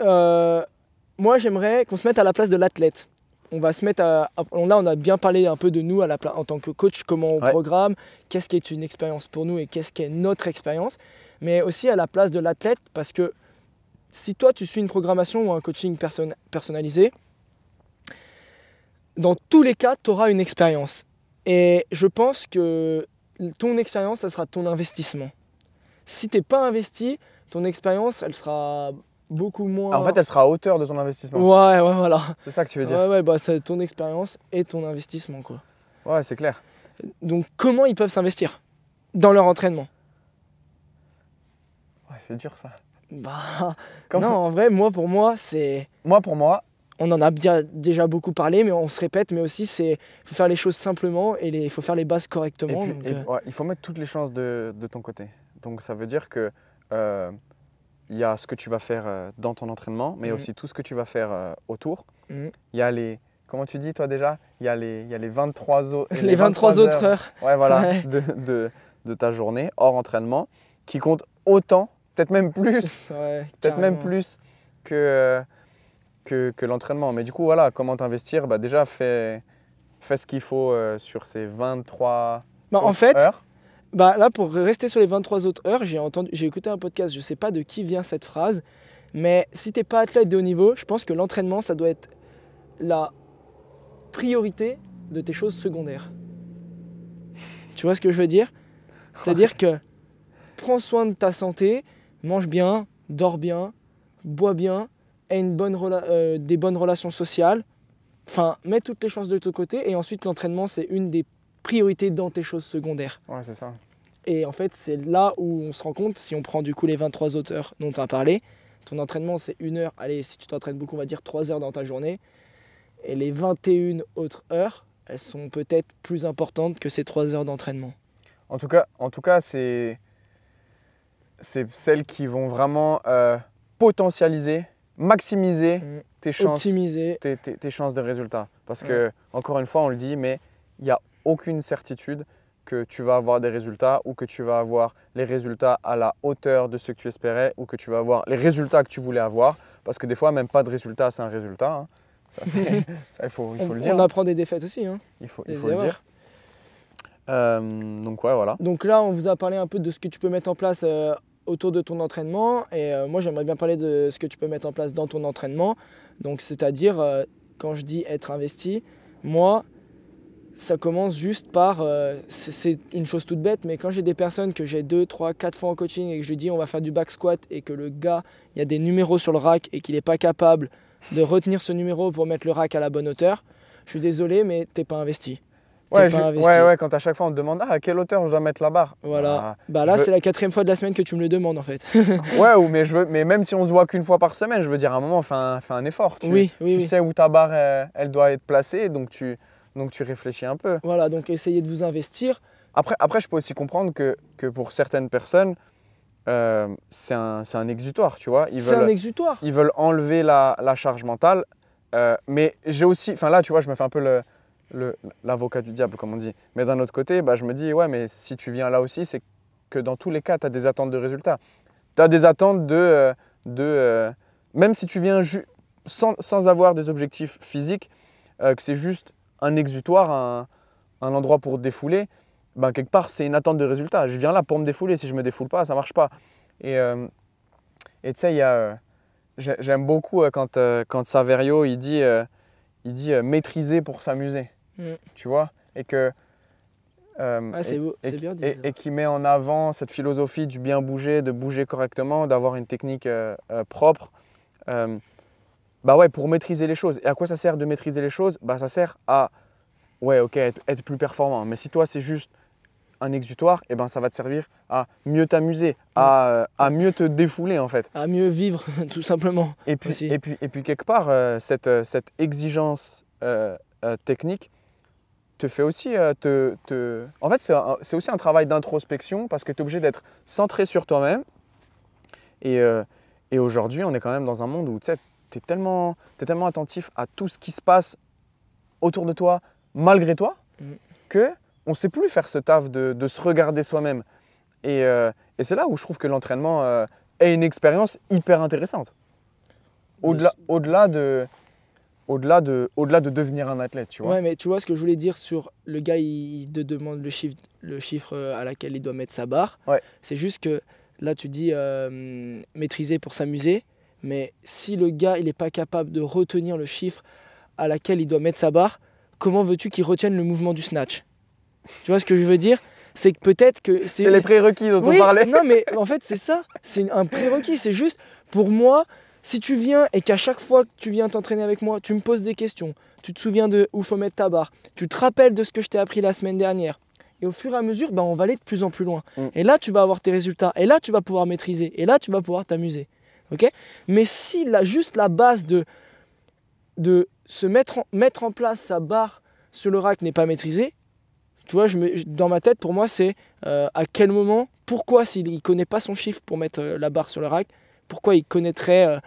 Moi, j'aimerais qu'on se mette à la place de l'athlète. On va se mettre là, on a bien parlé un peu de nous en tant que coach, comment on programme, qu'est-ce qui est une expérience pour nous et qu'est-ce qui est notre expérience. Mais aussi à la place de l'athlète, parce que si toi, tu suis une programmation ou un coaching personnalisé, dans tous les cas, tu auras une expérience. Et je pense que ton expérience, ça sera ton investissement. Si tu n'es pas investi, ton expérience, elle sera beaucoup moins. Ah, en fait, elle sera à hauteur de ton investissement. Ouais, voilà. C'est ça que tu veux dire? Ouais, bah c'est ton expérience et ton investissement, quoi. Ouais, c'est clair. Donc, comment ils peuvent s'investir dans leur entraînement? Ouais, c'est dur ça. Bah, Comment- non, en vrai, pour moi, c'est. Pour moi, On en a déjà beaucoup parlé, mais on se répète, mais aussi, il faut faire les choses simplement et il faut faire les bases correctement. et puis, ouais, il faut mettre toutes les chances de ton côté. Donc, ça veut dire que il y a ce que tu vas faire dans ton entraînement, mais aussi tout ce que tu vas faire autour. Il y a les. Comment tu dis, toi, déjà? Il y a les 23 autres. Les 23 autres heures. Ouais, voilà, Ouais. de ta journée hors entraînement, qui comptent autant, peut-être même plus, Ouais, peut-être même carrément. plus que l'entraînement. Mais du coup, voilà, comment t'investir? Bah, déjà, fais ce qu'il faut sur ces 23 Bah, en autres fait, heures. bah, là, pour rester sur les 23 autres heures, j'ai écouté un podcast, je sais pas de qui vient cette phrase, mais si t'es pas athlète de haut niveau, je pense que l'entraînement, ça doit être la priorité de tes choses secondaires. Tu vois ce que je veux dire? C'est-à-dire que prends soin de ta santé, mange bien, dors bien, bois bien, aie des bonnes relations sociales. Enfin, mets toutes les chances de ton côté et ensuite l'entraînement, c'est une des priorités dans tes choses secondaires. Ouais, c'est ça. Et en fait, c'est là où on se rend compte, si on prend du coup les 23 autres heures dont tu as parlé, ton entraînement c'est 1 heure, allez, si tu t'entraînes beaucoup, on va dire 3 heures dans ta journée, et les 21 autres heures, elles sont peut-être plus importantes que ces 3 heures d'entraînement. En tout cas, c'est celles qui vont vraiment potentialiser, maximiser tes chances, Optimiser. tes chances de résultats. Parce que, encore une fois, on le dit, mais il n'y a aucune certitude que tu vas avoir des résultats ou que tu vas avoir les résultats à la hauteur de ce que tu espérais ou que tu vas avoir les résultats que tu voulais avoir. Parce que des fois, même pas de résultat, c'est un résultat. Hein. Ça, il faut le dire. On apprend des défaites aussi. Hein. Il faut Des le dire. Donc, ouais, voilà. Donc là, on vous a parlé un peu de ce que tu peux mettre en place autour de ton entraînement. Et moi, j'aimerais bien parler de ce que tu peux mettre en place dans ton entraînement. Donc, c'est-à-dire, quand je dis être investi, moi, ça commence juste par, c'est une chose toute bête, mais quand j'ai des personnes que j'ai 2, 3, 4 fois en coaching et que je lui dis on va faire du back squat et que le gars, il y a des numéros sur le rack et qu'il n'est pas capable de retenir ce numéro pour mettre le rack à la bonne hauteur, je suis désolé, mais t'es pas investi. Ouais, quand à chaque fois on te demande à quelle hauteur je dois mettre la barre. Voilà. Bah là, c'est la 4e fois de la semaine que tu me le demandes en fait. Ouais, mais même si on se voit qu'une fois par semaine, je veux dire, à un moment, fais un effort. Tu sais où ta barre, elle doit être placée, donc tu réfléchis un peu. Voilà, donc essayez de vous investir. Après je peux aussi comprendre que pour certaines personnes, c'est un exutoire, tu vois. C'est un exutoire. Ils veulent enlever la charge mentale. Mais j'ai aussi, enfin là, tu vois, je me fais un peu l'avocat du diable, comme on dit. Mais d'un autre côté, bah, je me dis, ouais, mais si tu viens là aussi, c'est que dans tous les cas, tu as des attentes de résultats. Tu as des attentes même si tu viens sans avoir des objectifs physiques, que c'est juste un exutoire, un endroit pour te défouler, ben, quelque part, c'est une attente de résultats. Je viens là pour me défouler. Si je ne me défoule pas, ça ne marche pas. Et tu sais, j'aime beaucoup quand Saverio il dit maîtriser pour s'amuser. Tu vois? Et que c'est beau, c'est bien dit. Et qui met en avant cette philosophie du bien bouger, de bouger correctement, d'avoir une technique propre. Bah ouais, pour maîtriser les choses. Et à quoi ça sert de maîtriser les choses? Bah ça sert à être plus performant. Mais si toi c'est juste un exutoire, et ben ça va te servir à mieux t'amuser, à mieux te défouler en fait. À mieux vivre tout simplement. Et puis quelque part, cette exigence technique te fait aussi En fait, c'est aussi un travail d'introspection parce que tu es obligé d'être centré sur toi-même. Et aujourd'hui, on est quand même dans un monde où tu es tellement attentif à tout ce qui se passe autour de toi, malgré toi, qu'on ne sait plus faire ce taf de se regarder soi-même. Et c'est là où je trouve que l'entraînement est une expérience hyper intéressante. Au-delà de devenir un athlète, tu vois. Ouais, mais tu vois ce que je voulais dire sur le gars, il te demande le chiffre à laquelle il doit mettre sa barre. Ouais. C'est juste que là, tu dis maîtriser pour s'amuser, mais si le gars, il n'est pas capable de retenir le chiffre à laquelle il doit mettre sa barre, comment veux-tu qu'il retienne le mouvement du snatch? Tu vois ce que je veux dire? C'est que peut-être que... C'est les prérequis dont on parlait. Non, mais en fait, c'est ça. C'est un prérequis. C'est juste, pour moi, Si tu viens et qu'à chaque fois que tu viens t'entraîner avec moi, tu me poses des questions, tu te souviens de où faut mettre ta barre, tu te rappelles de ce que je t'ai appris la semaine dernière, et au fur et à mesure, on va aller de plus en plus loin. Et là, tu vas avoir tes résultats, et là, tu vas pouvoir maîtriser, et là, tu vas pouvoir t'amuser. Okay, mais si juste la base de se mettre en place sa barre sur le rack n'est pas maîtrisée, tu vois, dans ma tête, pour moi, c'est à quel moment, pourquoi s'il ne connaît pas son chiffre pour mettre la barre sur le rack, pourquoi il connaîtrait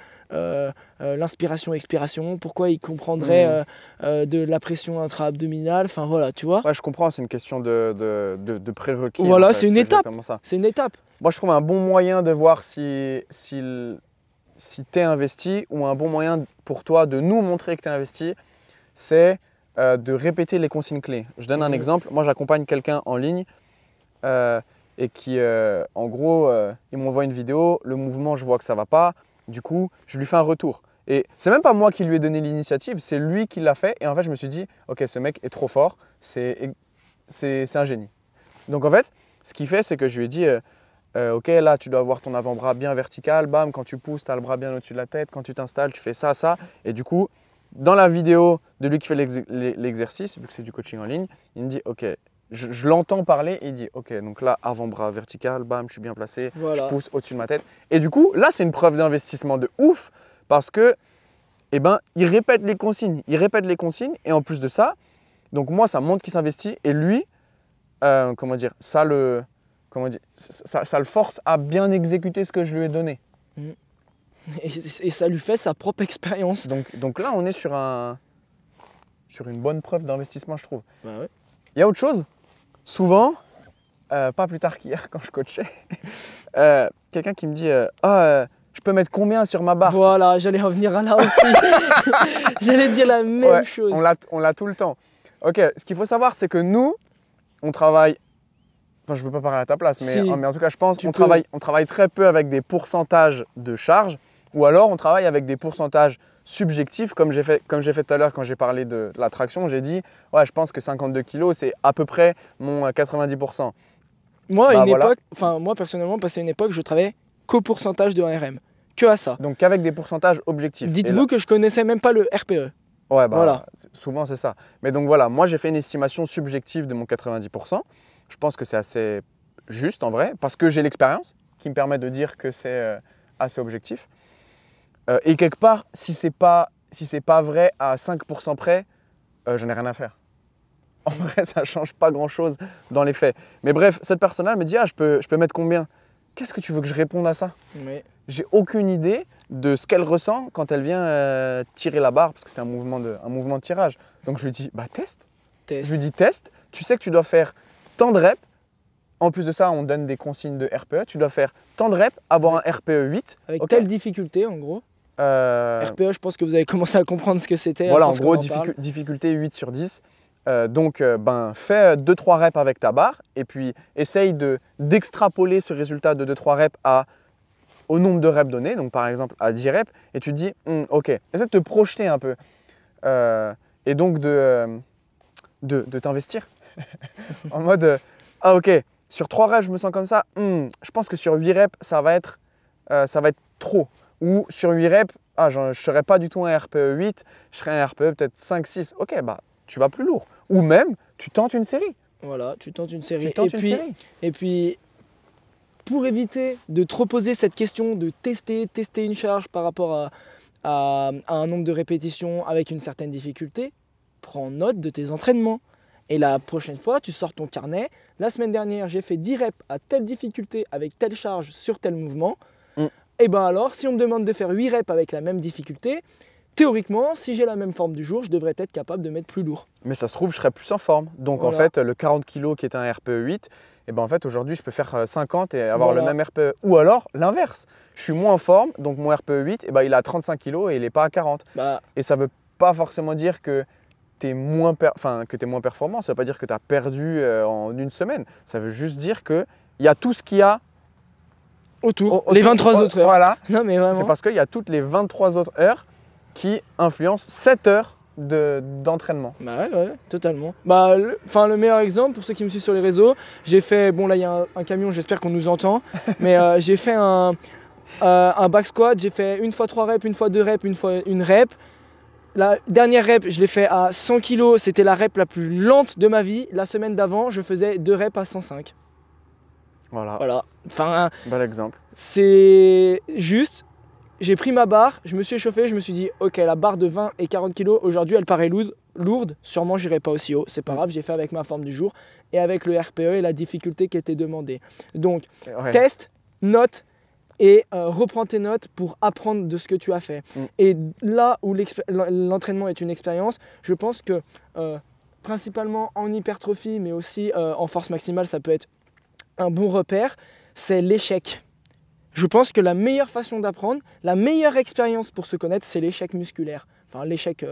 l'inspiration-expiration, pourquoi il comprendrait de la pression intra-abdominale, enfin voilà, tu vois. Ouais, je comprends, c'est une question de prérequis. Voilà, en fait. c'est une étape. C'est une étape. Moi, je trouve un bon moyen de voir si tu es investi, ou un bon moyen pour toi de nous montrer que tu es investi, c'est de répéter les consignes clés. Je donne un exemple. Moi, j'accompagne quelqu'un en ligne et qui, en gros, il m'envoie une vidéo, le mouvement, je vois que ça ne va pas. Du coup, je lui fais un retour. Et c'est même pas moi qui lui ai donné l'initiative, c'est lui qui l'a fait. Et en fait, je me suis dit, ok, ce mec est trop fort, c'est un génie. Donc en fait, ce qu'il fait, c'est que je lui ai dit, ok, là, tu dois avoir ton avant-bras bien vertical, bam, quand tu pousses, tu as le bras bien au-dessus de la tête, quand tu t'installes, tu fais ça, ça. Et du coup, dans la vidéo de lui qui fait l'exercice, vu que c'est du coaching en ligne, il me dit, ok, je l'entends parler et il dit, ok, donc là, avant-bras vertical, bam, je suis bien placé, voilà. Je pousse au-dessus de ma tête. Et du coup, là, c'est une preuve d'investissement de ouf parce que, eh ben, il répète les consignes, et en plus de ça, donc moi, ça montre qu'il s'investit et lui, comment dire, ça le force à bien exécuter ce que je lui ai donné. Et ça lui fait sa propre expérience. Donc là, on est sur une bonne preuve d'investissement, je trouve. Bah ouais. Il y a autre chose. Souvent, pas plus tard qu'hier quand je coachais, quelqu'un qui me dit je peux mettre combien sur ma barre? Voilà, j'allais en venir à là aussi. J'allais dire la même chose. On l'a tout le temps. Ok, ce qu'il faut savoir, c'est que nous, on travaille. Enfin, je ne veux pas parler à ta place, mais en tout cas, je pense qu'on travaille très peu avec des pourcentages de charge, ou alors on travaille avec des pourcentages subjectifs, comme j'ai fait tout à l'heure quand j'ai parlé de la traction. J'ai dit, ouais, je pense que 52 kg, c'est à peu près mon 90%. Moi, personnellement, passé une époque, je travaillais qu'au pourcentage de 1RM, que à ça. Donc qu'avec des pourcentages objectifs. Dites-vous que je connaissais même pas le RPE. Ouais, voilà. Souvent c'est ça. Mais donc voilà, moi j'ai fait une estimation subjective de mon 90%. Je pense que c'est assez juste en vrai, parce que j'ai l'expérience qui me permet de dire que c'est assez objectif. Et quelque part, si c'est pas vrai à 5% près, je n'ai rien à faire. En vrai, ça ne change pas grand-chose dans les faits. Mais bref, cette personne-là me dit, je peux mettre combien? Qu'est-ce que tu veux que je réponde à ça? J'ai aucune idée de ce qu'elle ressent quand elle vient tirer la barre, parce que c'est un mouvement de tirage. Donc je lui dis, teste. Je lui dis, teste. Tu sais que tu dois faire tant de reps. En plus de ça, on donne des consignes de RPE. Tu dois faire tant de reps, avoir un RPE 8. Avec telle difficulté, en gros. RPE, je pense que vous avez commencé à comprendre ce que c'était. Voilà, en gros, difficulté 8 sur 10. Donc, fais 2-3 reps avec ta barre et puis essaye d'extrapoler ce résultat de 2-3 reps au nombre de reps donnés. Donc, par exemple, à 10 reps. Et tu te dis, ok, essaie de te projeter un peu. Et donc, de t'investir. En mode, ok, sur 3 reps, je me sens comme ça. Je pense que sur 8 reps, ça va être trop. Ou sur 8 reps, je ne serai pas du tout un RPE 8, je serai un RPE peut-être 5-6. Ok, tu vas plus lourd. Ou même, tu tentes une série. Voilà, tu tentes une série. Et puis, pour éviter de trop poser cette question de tester une charge par rapport à un nombre de répétitions avec une certaine difficulté, prends note de tes entraînements. Et la prochaine fois, tu sors ton carnet. La semaine dernière, j'ai fait 10 reps à telle difficulté avec telle charge sur tel mouvement. Et alors, si on me demande de faire 8 reps avec la même difficulté, théoriquement, si j'ai la même forme du jour, je devrais être capable de mettre plus lourd. Mais ça se trouve, je serais plus en forme. Donc voilà. En fait, le 40 kg qui est un RPE 8, en fait, aujourd'hui, je peux faire 50 et avoir le même RPE. Ou alors, l'inverse. Je suis moins en forme, donc mon RPE 8, il est à 35 kg et il n'est pas à 40. Et ça ne veut pas forcément dire que tu es moins performant. Ça ne veut pas dire que tu as perdu en une semaine. Ça veut juste dire qu'il y a tout ce qu'il y a autour, les 23 autres heures. Voilà. Non, mais vraiment. C'est parce qu'il y a toutes les 23 autres heures qui influencent 7 heures d'entraînement. Ouais, totalement. Le meilleur exemple, pour ceux qui me suivent sur les réseaux, j'ai fait, là il y a un camion, j'espère qu'on nous entend, mais j'ai fait Un back squat, j'ai fait une fois 3 reps, une fois 2 reps, une fois une rep. La dernière rep, je l'ai fait à 100 kg, c'était la rep la plus lente de ma vie. La semaine d'avant, je faisais 2 reps à 105. Voilà, Voilà. Enfin, bel exemple. c'est juste, j'ai pris ma barre, je me suis échauffé, je me suis dit, ok, la barre de 20 et 40 kg, aujourd'hui, elle paraît lourde. Sûrement, j'irai pas aussi haut. C'est pas grave, j'ai fait avec ma forme du jour et avec le RPE et la difficulté qui était demandée. Donc, Ouais. teste, note et reprends tes notes pour apprendre de ce que tu as fait. Et là où l'entraînement est une expérience, je pense que principalement en hypertrophie, mais aussi en force maximale, ça peut être un bon repère, c'est l'échec. Je pense que la meilleure façon d'apprendre, la meilleure expérience pour se connaître, c'est l'échec musculaire. Enfin, l'échec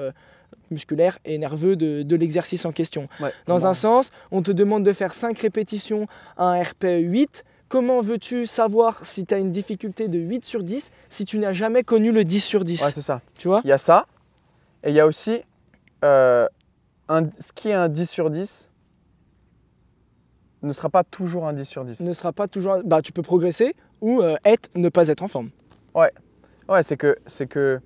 musculaire et nerveux de l'exercice en question. Ouais, Dans un sens, on te demande de faire 5 répétitions à un RPE 8. Comment veux-tu savoir si tu as une difficulté de 8 sur 10 si tu n'as jamais connu le 10 sur 10? Ouais, c'est ça. Tu vois? Il y a ça, et il y a aussi ce qui est un 10 sur 10 ne sera pas toujours un 10 sur 10. Ne sera pas toujours. Bah, tu peux progresser ou ne pas être en forme. Ouais, c'est que.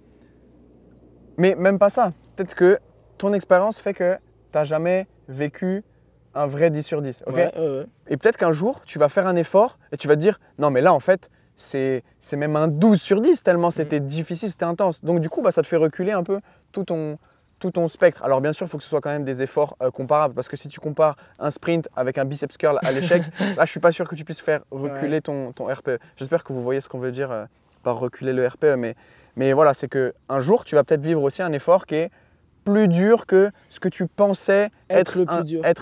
Mais même pas ça. Peut-être que ton expérience fait que tu n'as jamais vécu un vrai 10 sur 10. Okay, Ouais. Et peut-être qu'un jour, tu vas faire un effort et tu vas te dire non, mais là, en fait, c'est même un 12 sur 10 tellement c'était difficile, c'était intense. Donc, du coup, bah, ça te fait reculer un peu tout ton spectre. Alors, bien sûr, il faut que ce soit quand même des efforts comparables parce que si tu compares un sprint avec un biceps curl à l'échec, là, je ne suis pas sûr que tu puisses faire reculer ton RPE. J'espère que vous voyez ce qu'on veut dire par reculer le RPE. Mais voilà, c'est qu'un jour, tu vas peut-être vivre aussi un effort qui est plus dur que ce que tu pensais être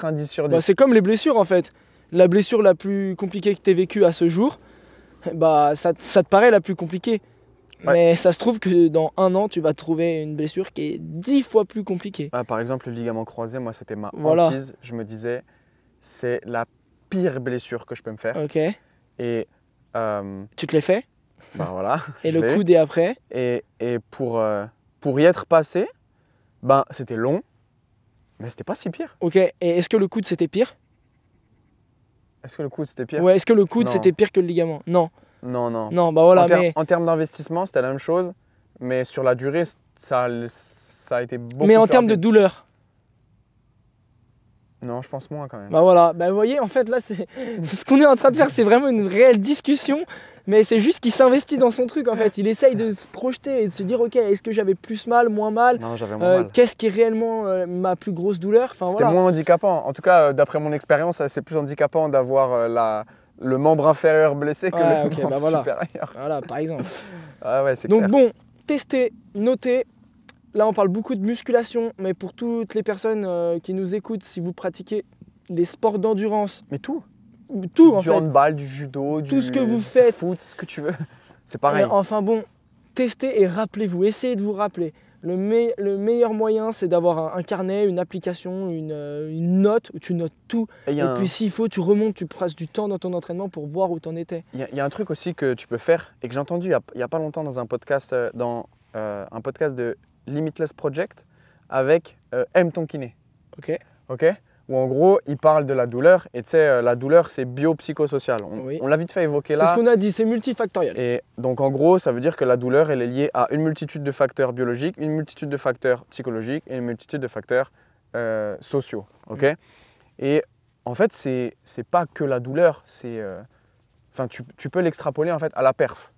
un 10 sur 10. Bah, c'est comme les blessures en fait. La blessure la plus compliquée que tu aies vécue à ce jour, bah, ça te paraît la plus compliquée. Ouais. Mais ça se trouve que dans 1 an, tu vas trouver une blessure qui est 10 fois plus compliquée. Par exemple, le ligament croisé, moi, c'était ma Voilà. hantise. Je me disais, c'est la pire blessure que je peux me faire. Ok. Et Tu te l'es fait. bah voilà. Et je le l'ai. coude est après. Et pour y être passé, ben, c'était long, mais c'était pas si pire. Ok. Et est-ce que le coude c'était pire? Est-ce que le coude, c'était pire? Ouais, est-ce que le coude Non. c'était pire que le ligament? Non. Non. Non, bah voilà. En termes d'investissement, c'était la même chose, mais sur la durée, ça a été beaucoup Mais en plus termes de rapide. douleur. Non, je pense moins quand même. Bah voilà, bah vous voyez, en fait là, ce qu'on est en train de faire, c'est vraiment une réelle discussion, mais c'est juste qu'il s'investit dans son truc en fait. Il essaye de se projeter et de se dire, ok, est-ce que j'avais plus mal, moins mal? Non, j'avais moins mal. Qu'est-ce qui est réellement ma plus grosse douleur? Enfin, C'était voilà. moins handicapant. En tout cas, d'après mon expérience, c'est plus handicapant d'avoir le membre inférieur blessé que Ouais, le ok, membre bah voilà. supérieur. Voilà, par exemple. Ah ouais, c'est Donc clair. bon, tester, noter. Là, on parle beaucoup de musculation, mais pour toutes les personnes qui nous écoutent, si vous pratiquez les sports d'endurance, Mais tout. tout en Du fait, handball, du judo, Tout ce que vous faites. foot, ce que tu veux. C'est pareil. enfin bon, testez et rappelez-vous, essayez de vous rappeler. Le meilleur moyen, c'est d'avoir un carnet, une application, une note où tu notes tout. Et il y Et a un- puis s'il faut, tu remontes, tu passes du temps dans ton entraînement pour voir où t'en étais. il y a un truc aussi que tu peux faire et que j'ai entendu il y a pas longtemps dans un podcast, un podcast de Limitless Project avec M. Tonkiné. Ok. Ok, où en gros, il parle de la douleur. Et tu sais, la douleur, c'est biopsychosocial. Oui. On l'a vite fait évoquer C'est là. ce qu'on a dit, c'est multifactoriel. Et donc, en gros, ça veut dire que la douleur, elle est liée à une multitude de facteurs biologiques, une multitude de facteurs psychologiques et une multitude de facteurs sociaux. Ok. Et en fait, c'est pas que la douleur. Enfin, tu peux l'extrapoler en fait à la perf.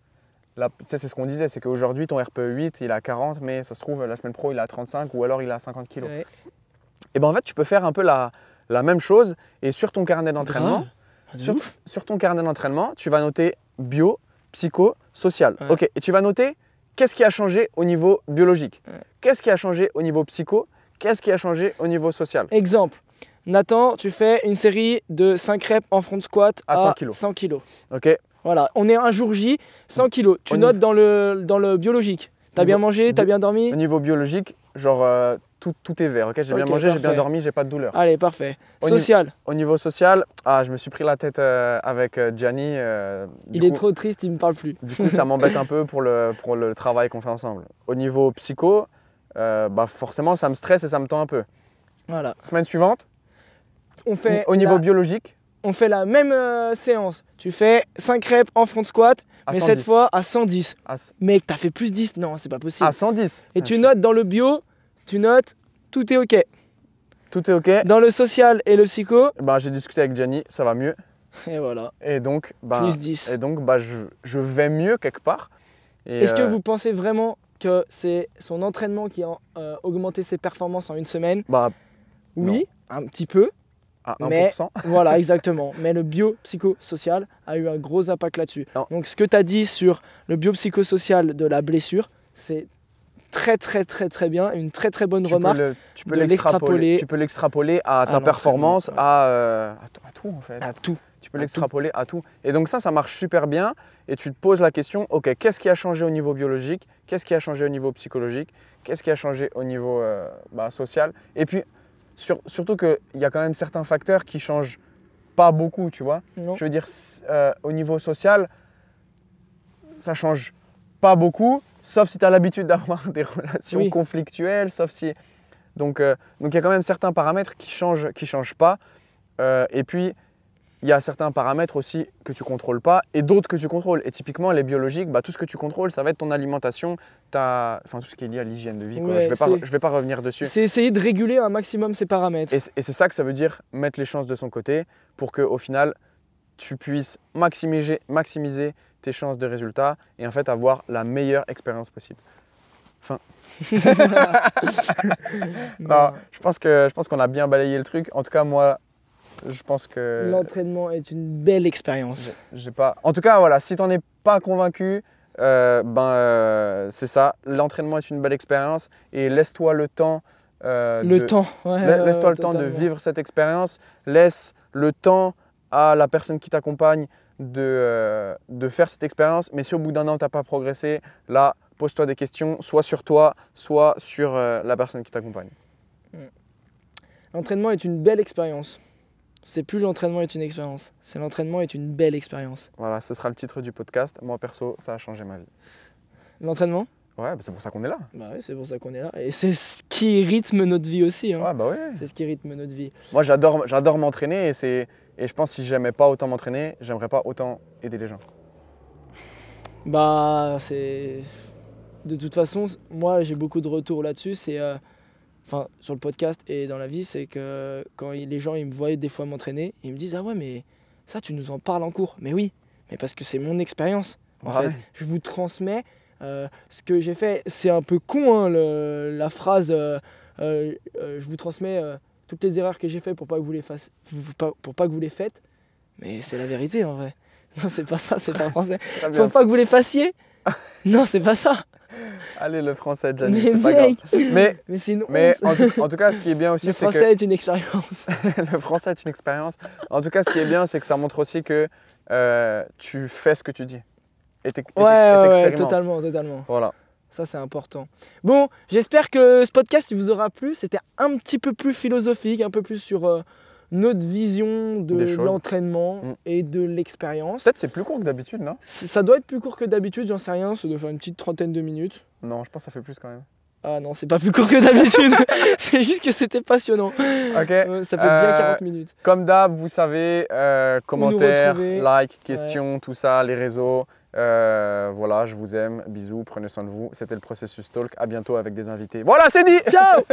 Là, tu sais, c'est ce qu'on disait, c'est qu'aujourd'hui, ton RPE 8, il est à 40, mais ça se trouve, la semaine pro, il est à 35 ou alors il est à 50 kg. Ouais. Et ben en fait, tu peux faire un peu la même chose et sur ton carnet d'entraînement, Grave. sur ton carnet d'entraînement, tu vas noter bio, psycho, social. Ouais. Ok, et tu vas noter qu'est-ce qui a changé au niveau biologique, Ouais. qu'est-ce qui a changé au niveau psycho, qu'est-ce qui a changé au niveau social. Exemple, Nathan, tu fais une série de 5 reps en front squat À 100 kilos. 100 kg. Ok, Voilà, on est un jour J, 100 kg. Tu Au notes dans le biologique. T'as bien mangé, t'as bien dormi? au niveau biologique, genre tout est vert. Ok, j'ai bien Ok, mangé, j'ai bien parfait. dormi, j'ai pas de douleur. Allez, parfait. Au niveau- Social, Au niveau social, je me suis pris la tête avec Gianni. il est trop triste, il me parle plus. Du coup, ça m'embête un peu pour le travail qu'on fait ensemble. Au niveau psycho, forcément, ça me stresse et ça me tend un peu. Voilà. Semaine suivante, On fait au niveau biologique, on fait la même séance. Tu fais 5 reps en front squat, À mais 110. cette fois à 110. À, Mec, t'as fait plus 10? Non, c'est pas possible. à 110. Et tu notes dans le bio, tu notes tout est ok. Tout est ok. Dans le social et le psycho, Ben, j'ai discuté avec Gianni, ça va mieux. et voilà, Et donc, ben, plus 10. et donc je vais mieux quelque part. Et, Est-ce que vous pensez vraiment que c'est son entraînement qui a augmenté ses performances en une semaine? Bah, Oui, un petit peu. à 1%. Mais voilà, exactement. Mais le biopsychosocial a eu un gros impact là-dessus. Non. Donc ce que tu as dit sur le biopsychosocial de la blessure, c'est très très très très bien, une très très bonne remarque. Tu peux de l'extrapoler. l'extrapoler Tu peux l'extrapoler à ta l'entraînement, performance, ouais. à tout en fait. à tout. Tu peux à l'extrapoler à tout. Et donc ça marche super bien. Et tu te poses la question, ok, qu'est-ce qui a changé au niveau biologique? Qu'est-ce qui a changé au niveau psychologique? Qu'est-ce qui a changé au niveau social? Et puis, surtout qu'il y a quand même certains facteurs qui changent pas beaucoup, tu vois. Non. Je veux dire, au niveau social, ça change pas beaucoup, sauf si tu as l'habitude d'avoir des relations Oui. conflictuelles, sauf si… Donc il y a quand même certains paramètres qui changent pas. Et puis, il y a certains paramètres aussi que tu ne contrôles pas et d'autres que tu contrôles. Et typiquement, les biologiques, tout ce que tu contrôles, ça va être ton alimentation, tout ce qui est lié à l'hygiène de vie. Quoi. Ouais, Je vais pas revenir dessus. C'est essayer de réguler un maximum ses paramètres. Et c'est ça que ça veut dire, mettre les chances de son côté pour qu'au final, tu puisses maximiser tes chances de résultat et en fait avoir la meilleure expérience possible. Enfin. Non, je pense qu'on a bien balayé le truc. En tout cas, moi, je pense que… L'entraînement est une belle expérience. J'ai pas… En tout cas, voilà, si tu n'en es pas convaincu, c'est ça. L'entraînement est une belle expérience et laisse-toi le temps. Laisse-toi le temps de vivre cette expérience. Laisse le temps à la personne qui t'accompagne de faire cette expérience. Mais si au bout d'un an, tu n'as pas progressé, là, pose-toi des questions, soit sur toi, soit sur la personne qui t'accompagne. L'entraînement est une belle expérience. C'est plus l'entraînement est une expérience, c'est l'entraînement est une belle expérience. Voilà, ce sera le titre du podcast. Moi, perso, ça a changé ma vie. L'entraînement? Ouais, c'est pour ça qu'on est là. Bah ouais, c'est pour ça qu'on est là. Et c'est ce qui rythme notre vie aussi. Hein. Ouais, bah ouais. C'est ce qui rythme notre vie. Moi, j'adore m'entraîner et je pense que si j'aimais pas autant m'entraîner, j'aimerais pas autant aider les gens. Bah, c'est. De toute façon, moi j'ai beaucoup de retours là-dessus. C'est. Enfin, sur le podcast et dans la vie, c'est que quand les gens ils me voient des fois m'entraîner, ils me disent: ah ouais, mais ça, tu nous en parles en cours. Mais oui, mais parce que c'est mon expérience. En Ouais. fait, je vous transmets ce que j'ai fait. C'est un peu con, hein, la phrase je vous transmets toutes les erreurs que j'ai fait pour pas que vous les pour pas que vous les faites. Mais c'est la vérité en vrai. Non, c'est pas ça, c'est pas français. Très bien. Pour pas que vous les fassiez. Non, c'est pas ça. Allez, le français, Gianni, Mais c'est pas grave. mec, mais c'est une honte. En tout cas, ce qui est bien aussi, Le c'est que… français est une expérience. Le français est une expérience. En tout cas, ce qui est bien, c'est que ça montre aussi que tu fais ce que tu dis. Et Ouais, t'expérimentes. totalement. Voilà. Ça, c'est important. Bon, j'espère que ce podcast il vous aura plu. C'était un petit peu plus philosophique, un peu plus sur notre vision de Des choses. l'entraînement Mm. et de l'expérience. Peut-être c'est plus court que d'habitude, non? Ça doit être plus court que d'habitude, j'en sais rien. Ça doit faire une petite trentaine de minutes. Non, je pense que ça fait plus quand même. Ah non, c'est pas plus court que d'habitude. C'est juste que c'était passionnant. Ok. Ça fait bien 40 minutes. Comme d'hab, vous savez, commentaires, retrouver. likes, questions, tout ça, les réseaux. Voilà, je vous aime. Bisous, prenez soin de vous. C'était le Processus Talk. À bientôt avec des invités. Voilà, c'est dit! Ciao!